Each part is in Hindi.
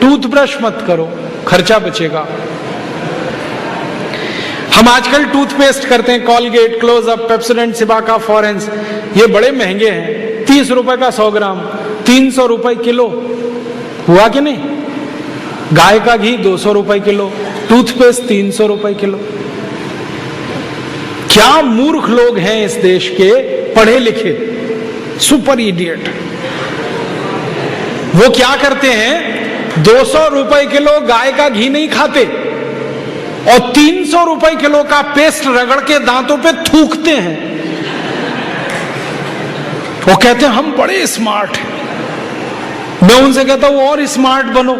टूथब्रश मत करो, खर्चा बचेगा। हम आजकल टूथपेस्ट करते हैं, कॉलगेट, क्लोजअप, पेप्सोडेंट, सिबाका, फॉरेंस, ये बड़े महंगे हैं, 30 रुपए का 100 ग्राम, 300 रुपए किलो, हुआ कि नहीं? गाय का घी 200 रुपए किलो, टूथपेस्ट 300 रुपए किलो। क्या मूर्ख लोग हैं इस देश के, पढ़े लिखे, सुपर इडियट। वो क्या करते हैं, 200 रुपए किलो गाय का घी नहीं खाते और 300 रुपए किलो का पेस्ट रगड़ के दांतों पे थूकते हैं। वो कहते हैं हम बड़े स्मार्ट हैं। मैं उनसे कहता हूं और स्मार्ट बनो।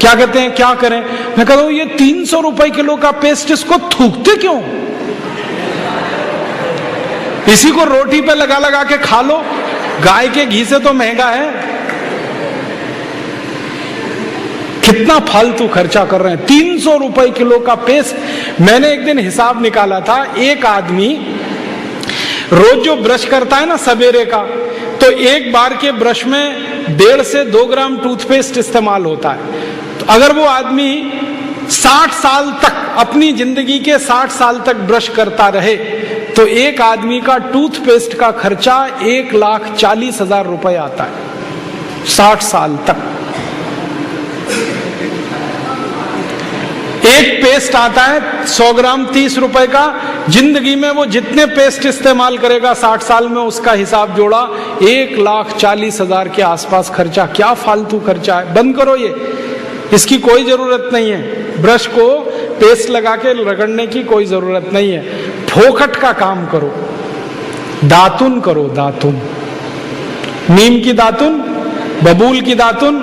क्या कहते हैं, क्या करें? मैं कहता हूं ये 300 रुपए किलो का पेस्ट, इसको थूकते क्यों? इसी को रोटी पे लगा लगा के खा लो, गाय के घी से तो महंगा है। कितना फालतू खर्चा कर रहे हैं। 300 रुपए किलो का पेस्ट। मैंने एक दिन हिसाब निकाला था, एक आदमी रोज जो ब्रश करता है ना सवेरे का, तो एक बार के ब्रश में 1.5 से 2 ग्राम टूथपेस्ट इस्तेमाल होता है। तो अगर वो आदमी 60 साल तक, अपनी जिंदगी के 60 साल तक ब्रश करता रहे, तो एक आदमी का टूथपेस्ट का खर्चा 1,40,000 रुपए आता है 60 साल तक। एक पेस्ट आता है 100 ग्राम 30 रुपए का। जिंदगी में वो जितने पेस्ट इस्तेमाल करेगा 60 साल में, उसका हिसाब जोड़ा 1,40,000 के आसपास खर्चा। क्या फालतू खर्चा है, बंद करो ये, इसकी कोई जरूरत नहीं है। ब्रश को पेस्ट लगा के रगड़ने की कोई जरूरत नहीं है। फोकट का काम करो, दातुन करो, दातुन, नीम की दातुन, बबूल की दातुन,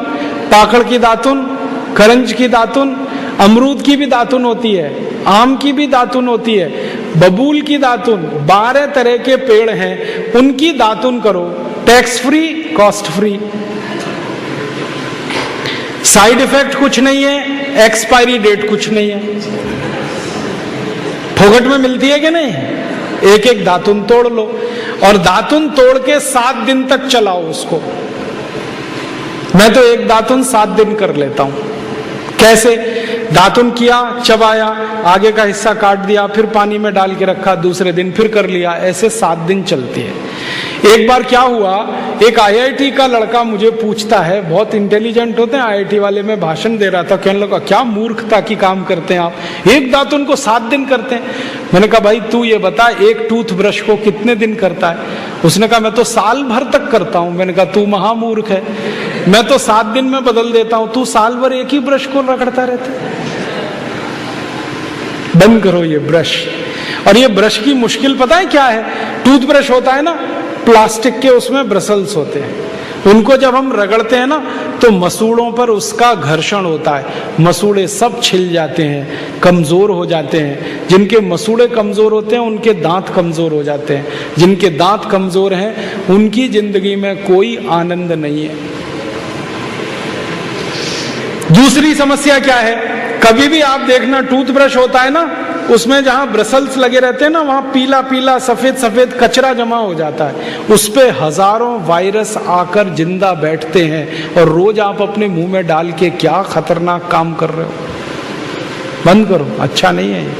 पाकड़ की दातुन, करंज की दातुन, अमरूद की भी दातुन होती है, आम की भी दातुन होती है, बबूल की दातुन, 12 तरह के पेड़ हैं, उनकी दातुन करो। Tax free, cost free, side effect कुछ नहीं है, एक्सपायरी डेट कुछ नहीं है। फोकट में मिलती है कि नहीं? एक एक दातुन तोड़ लो और दातुन तोड़ के 7 दिन तक चलाओ उसको। मैं तो एक दातुन 7 दिन कर लेता हूं। कैसे? दातुन किया, चबाया, आगे का हिस्सा काट दिया, फिर पानी में डाल के रखा, दूसरे दिन फिर कर लिया, ऐसे 7 दिन चलती है। एक बार क्या हुआ, एक IIT का लड़का मुझे पूछता है, बहुत इंटेलिजेंट होते हैं IIT वाले, में भाषण दे रहा था, कहने लगा क्या मूर्खता की काम करते हैं आप, एक दातुन को 7 दिन करते हैं। मैंने कहा भाई तू ये बता, एक टूथब्रश को कितने दिन करता है? उसने कहा मैं तो साल भर तक करता हूं। मैंने कहा तू महामूर्ख है, मैं तो 7 दिन में बदल देता हूं, तू साल भर एक ही ब्रश को रगड़ता रहता है। बंद करो ये ब्रश। और ये ब्रश की मुश्किल पता है क्या है? टूथब्रश होता है ना प्लास्टिक के, उसमें ब्रसल्स होते हैं, उनको जब हम रगड़ते हैं ना तो मसूड़ों पर उसका घर्षण होता है, मसूड़े सब छिल जाते हैं, कमजोर हो जाते हैं। जिनके मसूड़े कमजोर होते हैं उनके दांत कमजोर हो जाते हैं, जिनके दांत कमजोर हैं उनकी जिंदगी में कोई आनंद नहीं है। दूसरी समस्या क्या है? कभी भी आप देखना टूथब्रश होता है ना, उसमें जहां ब्रसल्स लगे रहते हैं ना, वहां पीला पीला सफेद सफेद कचरा जमा हो जाता है, उस पे हजारों वायरस आकर जिंदा बैठते हैं और रोज आप अपने मुंह में डाल के क्या खतरनाक काम कर रहे हो। बंद करो, अच्छा नहीं है ये।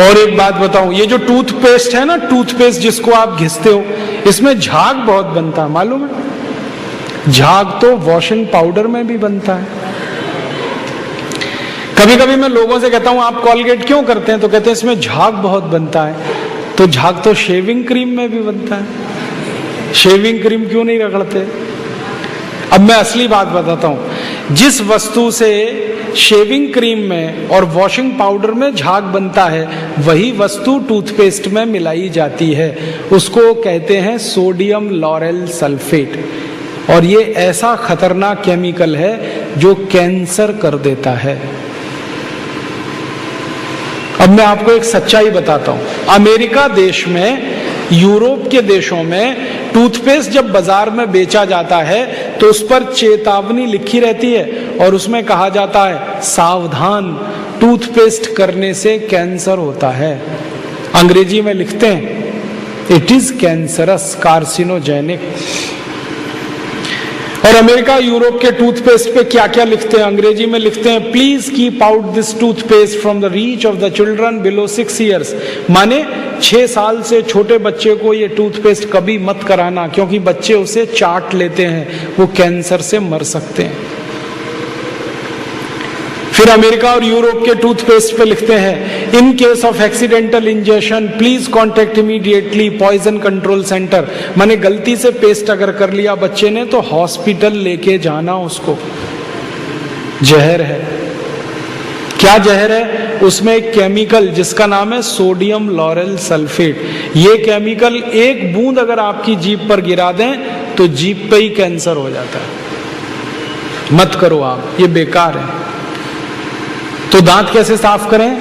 और एक बात बताऊं, ये जो टूथपेस्ट है ना, टूथपेस्ट जिसको आप घिसते हो, इसमें झाग बहुत बनता है, मालूम है? झाग तो वॉशिंग पाउडर में भी बनता है। कभी कभी मैं लोगों से कहता हूं आप कॉलगेट क्यों करते हैं, तो कहते हैं इसमें झाग बहुत बनता है। तो झाग तो शेविंग क्रीम में भी बनता है, शेविंग क्रीम क्यों नहीं रगड़ते? अब मैं असली बात बताता हूं, जिस वस्तु से शेविंग क्रीम में और वॉशिंग पाउडर में झाग बनता है, वही वस्तु टूथपेस्ट में मिलाई जाती है, उसको कहते हैं सोडियम लॉरेल सल्फेट। और ये ऐसा खतरनाक केमिकल है जो कैंसर कर देता है। अब मैं आपको एक सच्चाई बताता हूं, अमेरिका देश में, यूरोप के देशों में टूथपेस्ट जब बाजार में बेचा जाता है तो उस पर चेतावनी लिखी रहती है और उसमें कहा जाता है सावधान, टूथपेस्ट करने से कैंसर होता है। अंग्रेजी में लिखते हैं इट इज कैंसरस, कार्सिनोजेनिक। और अमेरिका यूरोप के टूथपेस्ट पे क्या क्या लिखते हैं, अंग्रेजी में लिखते हैं, please keep out this toothpaste from the reach of the children below 6 years. माने 6 साल से छोटे बच्चे को ये टूथपेस्ट कभी मत कराना, क्योंकि बच्चे उसे चाट लेते हैं, वो कैंसर से मर सकते हैं। फिर अमेरिका और यूरोप के टूथपेस्ट पे लिखते हैं, in case of accidental injection please contact immediately poison control centre. माने गलती से पेस्ट अगर कर लिया बच्चे ने तो हॉस्पिटल लेके जाना उसको। जहर है। क्या जहर है? उसमें एक केमिकल जिसका नाम है सोडियम लॉरेल सल्फेट। ये केमिकल एक बूंद अगर आपकी जीभ पर गिरा दें तो जीभ पे ही कैंसर हो जाता है। मत करो आप, ये बेकार है। तो दांत कैसे साफ करें?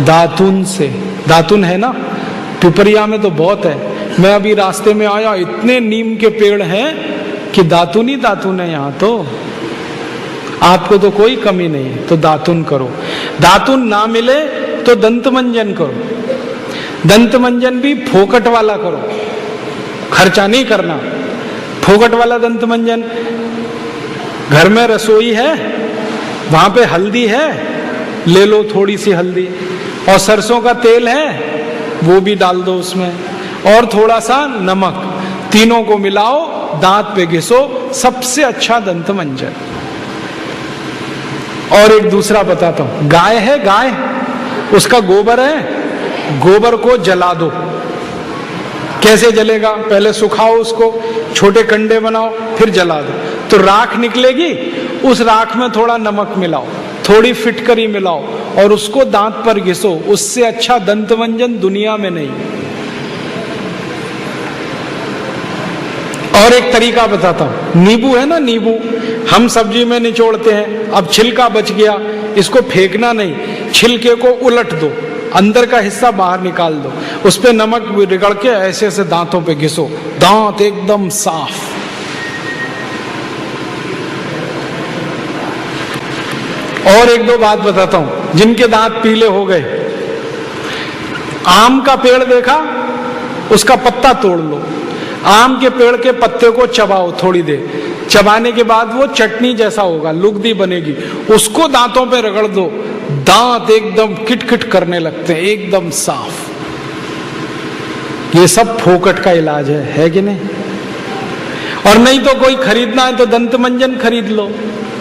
दातुन से। दातुन है ना, पिपरिया में तो बहुत है। मैं अभी रास्ते में आया, इतने नीम के पेड़ हैं कि दातुन ही दातुन है यहाँ तो। आपको तो कोई कमी नहीं है, तो दातुन करो। दातुन ना मिले तो दंत मंजन करो। दंत मंजन भी फोकट वाला करो, खर्चा नहीं करना। फोकट वाला दंत मंजन, घर में रसोई है, वहां पे हल्दी है, ले लो थोड़ी सी हल्दी, और सरसों का तेल है वो भी डाल दो उसमें, और थोड़ा सा नमक, तीनों को मिलाओ, दांत पे घिसो, सबसे अच्छा दंत मंजन। और एक दूसरा बताता हूं, गाय है, गाय, उसका गोबर है, गोबर को जला दो। कैसे जलेगा? पहले सुखाओ उसको, छोटे कंडे बनाओ, फिर जला दो, तो राख निकलेगी। उस राख में थोड़ा नमक मिलाओ, थोड़ी फिटकरी मिलाओ, और उसको दांत पर घिसो। उससे अच्छा दंतमंजन दुनिया में नहीं। और एक तरीका बताता हूं, नींबू है ना, नींबू हम सब्जी में निचोड़ते हैं। अब छिलका बच गया, इसको फेंकना नहीं, छिलके को उलट दो, अंदर का हिस्सा बाहर निकाल दो, उस पे नमक रगड़ के ऐसे ऐसे दांतों पे घिसो, दांत एकदम साफ। और एक दो बात बताता हूं, जिनके दांत पीले हो गए, आम का पेड़ देखा, उसका पत्ता तोड़ लो, आम के पेड़ के पत्ते को चबाओ थोड़ी देर, चबाने के बाद वो चटनी जैसा होगा, लुगदी बनेगी, उसको दांतों पे रगड़ दो, दांत एकदम किटकिट करने लगते हैं, एकदम साफ। ये सब फोकट का इलाज है कि नहीं? और नहीं तो कोई खरीदना है तो दंत मंजन खरीद लो,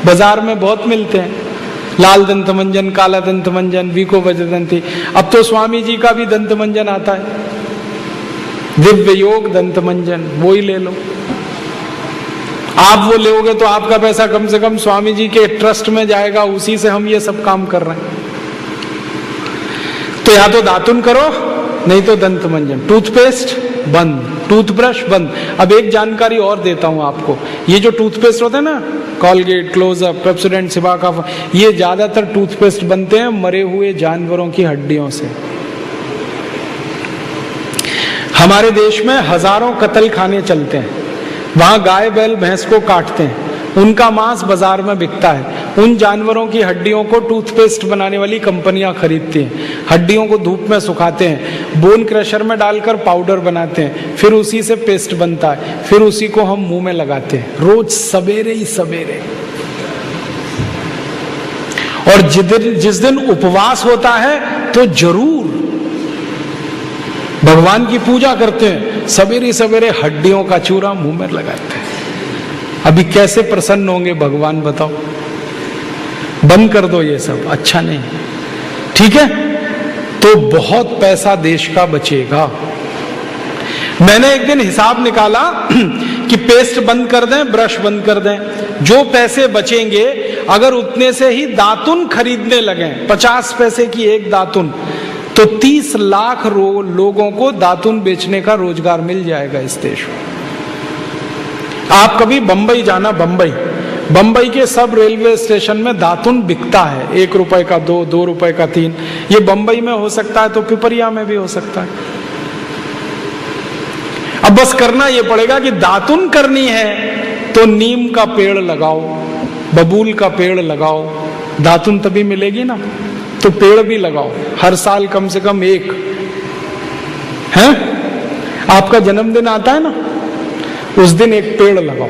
बाजार में बहुत मिलते हैं, लाल दंत मंजन, काला दंत मंजन, वीको वज्रदंती। अब तो स्वामी जी का भी दंत मंजन आता है, दिव्य योग दंत मंजन, वो ही ले लो। आप वो लोगे तो आपका पैसा कम से कम स्वामी जी के ट्रस्ट में जाएगा, उसी से हम ये सब काम कर रहे हैं। तो या तो दातुन करो, नहीं तो दंत मंजन। टूथपेस्ट बंद, टूथब्रश बंद। अब एक जानकारी और देता हूं आपको, ये जो टूथपेस्ट होते हैं ना, कॉलगेट, क्लोजअप, पेप्सोडेंट, सिबाका, ये ज्यादातर टूथपेस्ट बनते हैं मरे हुए जानवरों की हड्डियों से। हमारे देश में हजारों कत्ल खाने चलते हैं, वहां गाय बैल भैंस को काटते हैं, उनका मांस बाजार में बिकता है। उन जानवरों की हड्डियों को टूथपेस्ट बनाने वाली कंपनियां खरीदती हैं, हड्डियों को धूप में सुखाते हैं, बोन क्रशर में डालकर पाउडर बनाते हैं, फिर उसी से पेस्ट बनता है, फिर उसी को हम मुंह में लगाते हैं रोज सवेरे ही सवेरे। और जिस दिन उपवास होता है तो जरूर भगवान की पूजा करते हैं, सवेरे सवेरे हड्डियों का चूरा मुंह में लगाते हैं। अभी कैसे प्रसन्न होंगे भगवान बताओ? बंद कर दो ये सब, अच्छा नहीं, ठीक है? तो बहुत पैसा देश का बचेगा। मैंने एक दिन हिसाब निकाला कि पेस्ट बंद कर दें, ब्रश बंद कर दें, जो पैसे बचेंगे अगर उतने से ही दातुन खरीदने लगे, 50 पैसे की एक दातुन, तो 30 लाख लोगों को दातुन बेचने का रोजगार मिल जाएगा इस देश में। आप कभी बंबई जाना, बंबई के सब रेलवे स्टेशन में दातुन बिकता है, 1 रुपए का 2, 2 रुपए का 3। ये बंबई में हो सकता है तो पिपरिया में भी हो सकता है। अब बस करना ये पड़ेगा कि दातुन करनी है तो नीम का पेड़ लगाओ, बबूल का पेड़ लगाओ, दातुन तभी मिलेगी ना। तो पेड़ भी लगाओ, हर साल कम से कम एक। है आपका जन्मदिन आता है ना, उस दिन एक पेड़ लगाओ।